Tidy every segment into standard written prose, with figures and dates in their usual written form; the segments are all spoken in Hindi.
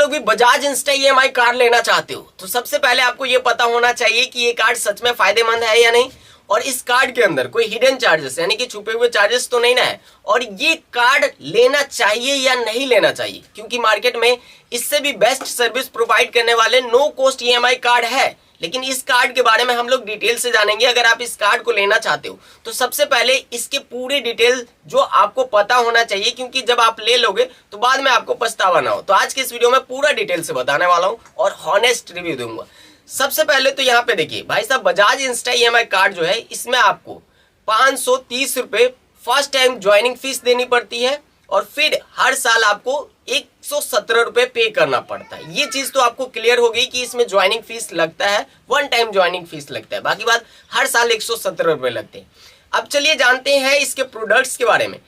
लोग भी बजाज इंस्टा ईएमआई कार्ड लेना चाहते हो तो सबसे पहले आपको ये पता होना चाहिए कि ये कार्ड सच में फायदेमंद है या नहीं, और इस कार्ड के अंदर कोई हिडन चार्जेस यानी कि छुपे हुए चार्जेस तो नहीं ना है, और ये कार्ड लेना चाहिए या नहीं लेना चाहिए, क्योंकि मार्केट में इससे भी बेस्ट सर्विस प्रोवाइड करने वाले नो कॉस्ट ईएमआई कार्ड है। लेकिन इस कार्ड के बारे में हम लोग डिटेल से जानेंगे। अगर आप इस कार्ड को लेना चाहते हो तो सबसे पहले इसके पूरे डिटेल जो आपको पता होना चाहिए, क्योंकि जब आप ले लोगे तो बाद में आपको पछतावा ना हो। तो आज के इस वीडियो में पूरा डिटेल से बताने वाला हूं और हॉनेस्ट रिव्यू दूंगा। सबसे पहले तो यहाँ पे देखिए भाई साहब, बजाज इंस्टा ईएमआई कार्ड जो है इसमें आपको 530 रुपए फर्स्ट टाइम ज्वाइनिंग फीस देनी पड़ती है, और फिर हर साल आपको 117 रुपए पे करना पड़ता है। ये चीज तो आपको क्लियर हो गई कि इसमें ज्वाइनिंग फीस लगता है, वन टाइम ज्वाइनिंग फीस लगता है, बाकी बात हर साल 117 रुपए लगते हैं। अब चलिए जानते हैं इसके प्रोडक्ट्स के बारे में।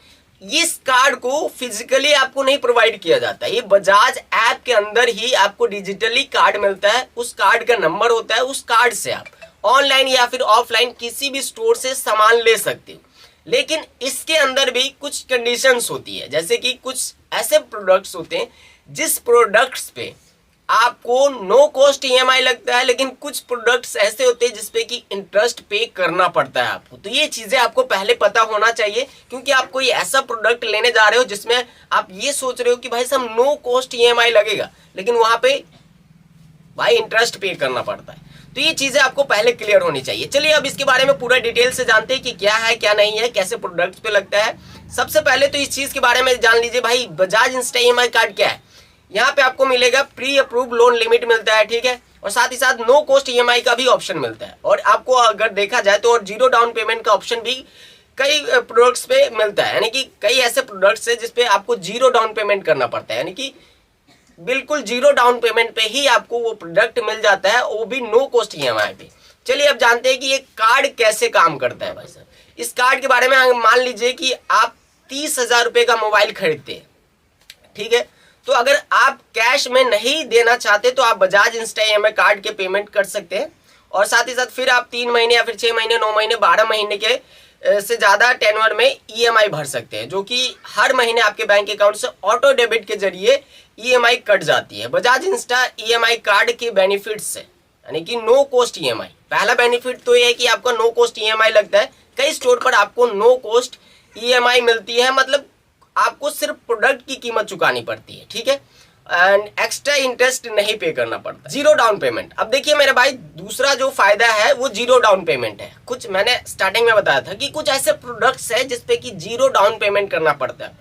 इस कार्ड को फिजिकली आपको नहीं प्रोवाइड किया जाता है, ये बजाज ऐप के अंदर ही आपको डिजिटली कार्ड मिलता है। उस कार्ड का नंबर होता है, उस कार्ड से आप ऑनलाइन या फिर ऑफलाइन किसी भी स्टोर से सामान ले सकते हो। लेकिन इसके अंदर भी कुछ कंडीशंस होती है, जैसे कि कुछ ऐसे प्रोडक्ट्स होते हैं जिस प्रोडक्ट्स पे आपको नो कॉस्ट ईएमआई लगता है, लेकिन कुछ प्रोडक्ट्स ऐसे होते हैं जिसपे कि इंटरेस्ट पे करना पड़ता है आपको। तो ये चीजें आपको पहले पता होना चाहिए, क्योंकि आप कोई ऐसा प्रोडक्ट लेने जा रहे हो जिसमें आप ये सोच रहे हो कि भाई साहब नो कॉस्ट ईएमआई लगेगा, लेकिन वहां पे भाई इंटरेस्ट पे करना पड़ता है। तो ये चीजें आपको पहले क्लियर होनी चाहिए। चलिए अब इसके बारे में पूरा डिटेल से जानते हैं कि क्या है क्या नहीं है, कैसे प्रोडक्ट पे लगता है। सबसे पहले तो इस चीज के बारे में जान लीजिए भाई, बजाज इंस्टा ईएमआई कार्ड क्या है। यहाँ पे आपको मिलेगा प्री अप्रूव लोन लिमिट मिलता है, ठीक है, और साथ ही साथ नो कॉस्ट ईएमआई का भी ऑप्शन मिलता है, और आपको अगर देखा जाए तो और जीरो डाउन पेमेंट का ऑप्शन भी कई प्रोडक्ट्स पे मिलता है। यानी कि कई ऐसे प्रोडक्ट्स है जिसपे आपको जीरो डाउन पेमेंट करना पड़ता है, यानी कि बिल्कुल जीरो डाउन पेमेंट पे ही आपको वो प्रोडक्ट मिल जाता है, वो भी नो कॉस्ट ईएमआई पे। चलिए अब जानते हैं कि ये कार्ड कैसे काम करता है भाई साहब। इस कार्ड के बारे में मान लीजिए कि आप 30,000 रुपए का मोबाइल खरीदते हैं, ठीक है, तो अगर आप कैश में नहीं देना चाहते तो आप बजाज इंस्टा ईएमआई कार्ड के पेमेंट कर सकते हैं, और साथ ही साथ फिर आप 3 महीने या फिर 6 महीने 9 महीने 12 महीने के से ज्यादा टेन्योर में ईएमआई भर सकते हैं, जो कि हर महीने आपके बैंक अकाउंट से ऑटो डेबिट के जरिए ईएमआई कट जाती है। बजाज इंस्टा ईएमआई कार्ड के बेनिफिट्स से, यानी कि नो कॉस्ट ईएमआई, पहला बेनिफिट तो ये है कि आपका नो कॉस्ट ईएमआई लगता है। कई स्टोर पर आपको नो कॉस्ट ईएमआई मिलती है, मतलब आपको सिर्फ प्रोडक्ट की कीमत चुकानी पड़ती है, ठीक है, एंड एक्स्ट्रा इंटरेस्ट नहीं पे करना पड़ता। जीरो डाउन पेमेंट, अब देखिए मेरे भाई, दूसरा जो फायदा है वो जीरो डाउन पेमेंट है। कुछ मैंने स्टार्टिंग में बताया था कि कुछ ऐसे प्रोडक्ट्स है जिसपे कि जीरो डाउन पेमेंट करना पड़ता है,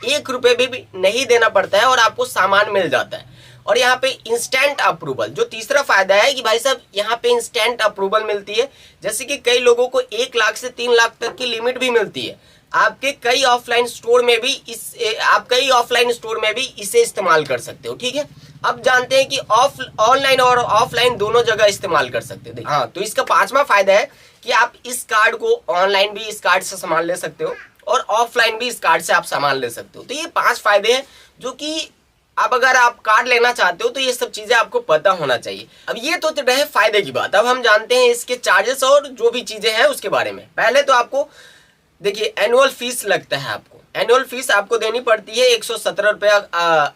1 रुपए भी नहीं देना पड़ता है और आपको सामान मिल जाता है। और यहाँ पे इंस्टेंट अप्रूवल, जो तीसरा फायदा है कि भाई साहब यहाँ पे इंस्टेंट अप्रूवल मिलती है, जैसे कि कई लोगों को 1 लाख से 3 लाख तक की लिमिट भी मिलती है। आपके कई ऑफलाइन स्टोर में भी इसे इस्तेमाल कर सकते हो, ठीक है। अब जानते हैं कि ऑनलाइन और ऑफलाइन दोनों जगह इस्तेमाल कर सकते हो। हाँ, तो इसका 5वां फायदा है कि आप इस कार्ड को ऑनलाइन भी इस कार्ड से सामान ले सकते हो और ऑफलाइन भी इस कार्ड से आप सामान ले सकते हो। तो ये 5 फायदे हैं जो कि अब अगर आप कार्ड लेना चाहते हो तो ये सब चीजें आपको पता होना चाहिए। अब ये तो रहे फायदे की बात। अब हम जानते हैं इसके चार्जेस और जो भी चीजें हैं उसके बारे में। पहले तो आपको देखिए एनुअल फीस लगता है, आपको एनुअल फीस आपको देनी पड़ती है 117 रुपये।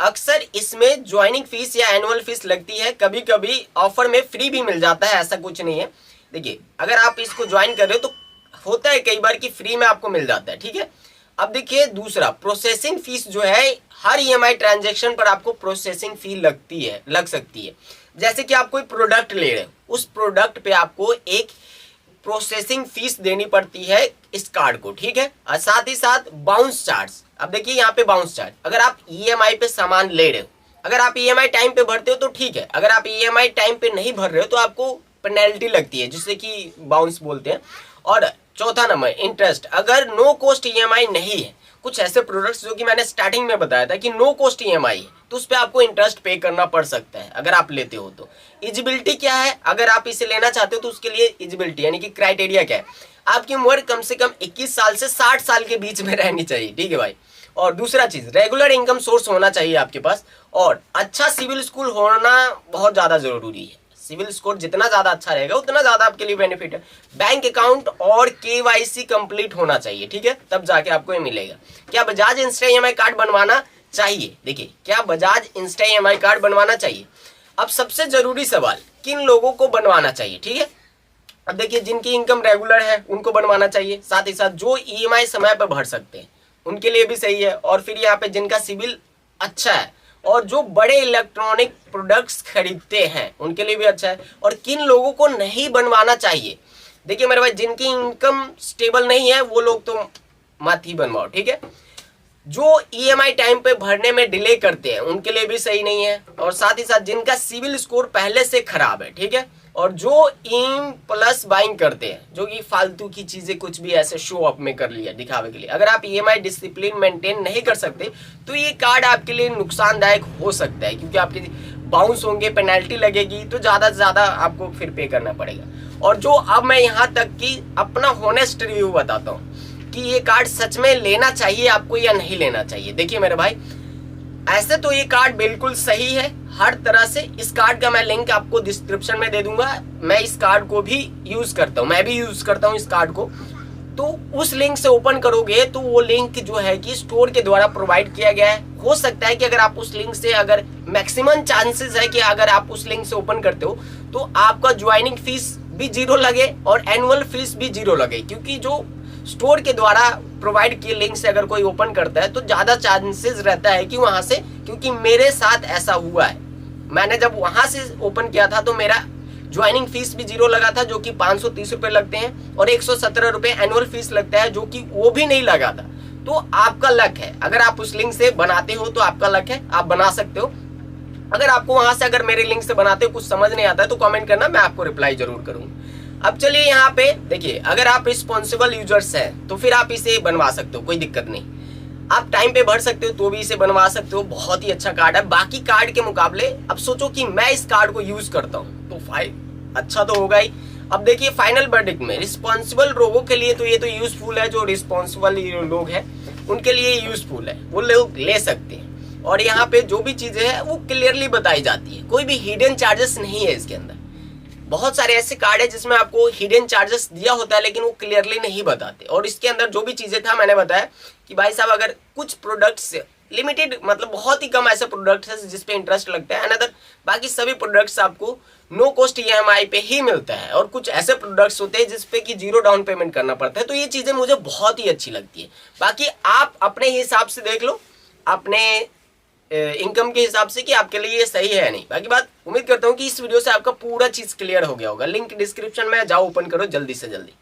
अक्सर इसमें ज्वाइनिंग फीस या एनुअल फीस लगती है, कभी कभी ऑफर में फ्री भी मिल जाता है, ऐसा कुछ नहीं है। देखिए अगर आप इसको ज्वाइन कर रहे हो तो होता है कई बार कि फ्री में आपको मिल जाता है, ठीक है। अब देखिए दूसरा, प्रोसेसिंग फीस जो है, हर ईएमआई ट्रांजैक्शन पर आपको प्रोसेसिंग फी लग सकती है। जैसे कि आप कोई प्रोडक्ट ले रहे हो, उस प्रोडक्ट पे आपको एक प्रोसेसिंग फीस देनी पड़ती है इस कार्ड को, ठीक है, और साथ ही साथ बाउंस चार्ज। अब देखिए यहाँ पे बाउंस चार्ज, अगर आप ईएमआई पे सामान ले रहे हो, अगर आप ईएमआई टाइम पे भरते हो तो ठीक है, अगर आप ईएमआई टाइम पे नहीं भर रहे हो तो आपको पेनल्टी लगती है, जिससे कि बाउंस बोलते हैं। और चौथा नंबर इंटरेस्ट, अगर नो कॉस्ट ईएमआई नहीं है, कुछ ऐसे प्रोडक्ट्स जो कि मैंने स्टार्टिंग में बताया था कि नो कॉस्ट ईएमआई है, तो उस पर आपको इंटरेस्ट पे करना पड़ सकता है अगर आप लेते हो तो। एलिजिबिलिटी क्या है, अगर आप इसे लेना चाहते हो तो उसके लिए एलिजिबिलिटी यानी कि क्राइटेरिया क्या है, आपकी उम्र कम से कम 21 साल से 60 साल के बीच में रहनी चाहिए, ठीक है भाई। और दूसरा चीज, रेगुलर इनकम सोर्स होना चाहिए आपके पास, और अच्छा सिविल स्कोर होना बहुत ज्यादा जरूरी है। सिविल स्कोर जितना ज्यादा अच्छा रहेगा उतना ज्यादा आपके लिए बेनिफिट है। बैंक अकाउंट और केवाईसी कंप्लीट होना चाहिए, ठीक है, तब जाके आपको ये मिलेगा। क्या बजाज इंस्टा ईएमआई कार्ड बनवाना चाहिए? देखिए, क्या बजाज इंस्टा EMI कार्ड बनवाना चाहिए? अब सबसे जरूरी सवाल, किन लोगों को बनवाना चाहिए? ठीक है, अब देखिए, जिनकी इनकम रेगुलर है उनको बनवाना चाहिए, साथ ही साथ जो EMI समय पर भर सकते हैं उनके लिए भी सही है, और फिर यहाँ पे जिनका सिविल अच्छा है और जो बड़े इलेक्ट्रॉनिक प्रोडक्ट्स खरीदते हैं उनके लिए भी अच्छा है। और किन लोगों को नहीं बनवाना चाहिए? देखिए मेरे भाई, जिनकी इनकम स्टेबल नहीं है वो लोग तो मत ही बनवाओ, ठीक है। जो EMI टाइम पे भरने में डिले करते हैं उनके लिए भी सही नहीं है, और साथ ही साथ जिनका सिविल स्कोर पहले से खराब है, ठीक है, और जो इम्पल्स बाइंग करते हैं, जो कि फालतू की चीजें कुछ भी ऐसे शो अप में कर लिया दिखावे के लिए। अगर आप EMI डिसिप्लिन मेंटेन नहीं कर सकते तो ये कार्ड आपके लिए नुकसानदायक हो सकता है, क्योंकि आपके बाउंस होंगे, पेनल्टी लगेगी, तो ज्यादा से ज्यादा आपको फिर पे करना पड़ेगा। और जो अब मैं यहाँ तक कि अपना होनेस्ट रिव्यू बताता हूँ कि ये कार्ड सच में लेना चाहिए आपको या नहीं लेना चाहिए। देखिए मेरे भाई, ऐसे तो ये कार्ड बिल्कुल सही है हर तरह से। इस कार्ड का मैं लिंक आपको डिस्क्रिप्शन में दे दूंगा। मैं इस कार्ड को भी यूज करता हूँ, मैं भी यूज करता हूँ इस कार्ड को। तो उस लिंक से ओपन करोगे तो वो लिंक जो है कि स्टोर के द्वारा प्रोवाइड किया गया है। हो सकता है कि अगर आप उस लिंक से, अगर मैक्सिमम चांसेस है कि अगर आप उस लिंक से ओपन करते हो तो आपका ज्वाइनिंग फीस भी 0 लगे और एनुअल फीस भी 0 लगे, क्योंकि जो स्टोर के द्वारा प्रोवाइड किए लिंक से अगर कोई ओपन करता है तो ज्यादा चांसेस रहता है कि वहां से, क्योंकि मेरे साथ ऐसा हुआ है, मैंने जब वहां से ओपन किया था तो मेरा ज्वाइनिंग फीस भी 0 लगा था, जो कि 530 रुपए लगते हैं, और 117 रुपए एनुअल फीस लगता है, जो कि वो भी नहीं लगा था। तो आपका लक है, अगर आप उस लिंक से बनाते हो तो आपका लक है, आप बना सकते हो। अगर आपको वहां से, अगर मेरे लिंक से बनाते हो कुछ समझ नहीं आता है तो कमेंट करना, मैं आपको रिप्लाई जरूर करूंगा। अब चलिए यहाँ पे देखिए, अगर आप रिस्पॉन्सिबल यूजर्स हैं तो फिर आप इसे बनवा सकते हो, कोई दिक्कत नहीं। आप टाइम पे भर सकते हो तो भी इसे बनवा सकते हो, बहुत ही अच्छा कार्ड है बाकी कार्ड के मुकाबले। अब सोचो कि मैं इस कार्ड को यूज करता हूँ तो अच्छा तो होगा ही। अब देखिए, फाइनल वर्डिक्ट में रिस्पॉन्सिबल लोगों के लिए तो ये तो यूजफुल है, जो रिस्पॉन्सिबल लोग हैं उनके लिए यूजफुल है, वो लोग ले सकते हैं। और यहाँ पे जो भी चीजें हैं वो क्लियरली बताई जाती है, कोई भी हिडन चार्जेस नहीं है इसके अंदर। बहुत सारे ऐसे कार्ड है जिसमें आपको हिडन चार्जेस दिया होता है लेकिन वो क्लियरली नहीं बताते। और इसके अंदर जो भी चीजें था मैंने बताया कि भाई साहब, अगर कुछ प्रोडक्ट्स लिमिटेड, मतलब बहुत ही कम ऐसे प्रोडक्ट्स है जिसपे इंटरेस्ट लगता है, अनदर बाकी सभी प्रोडक्ट्स आपको नो कॉस्ट EMI पे ही मिलता है। और कुछ ऐसे प्रोडक्ट्स होते हैं जिसपे कि 0 डाउन पेमेंट करना पड़ता है। तो ये चीजें मुझे बहुत ही अच्छी लगती है। बाकी आप अपने हिसाब से देख लो, अपने इनकम के हिसाब से, कि आपके लिए ये सही है या नहीं। बाकी बात, उम्मीद करता हूँ कि इस वीडियो से आपका पूरा चीज क्लियर हो गया होगा। लिंक डिस्क्रिप्शन में, जाओ ओपन करो जल्दी से जल्दी।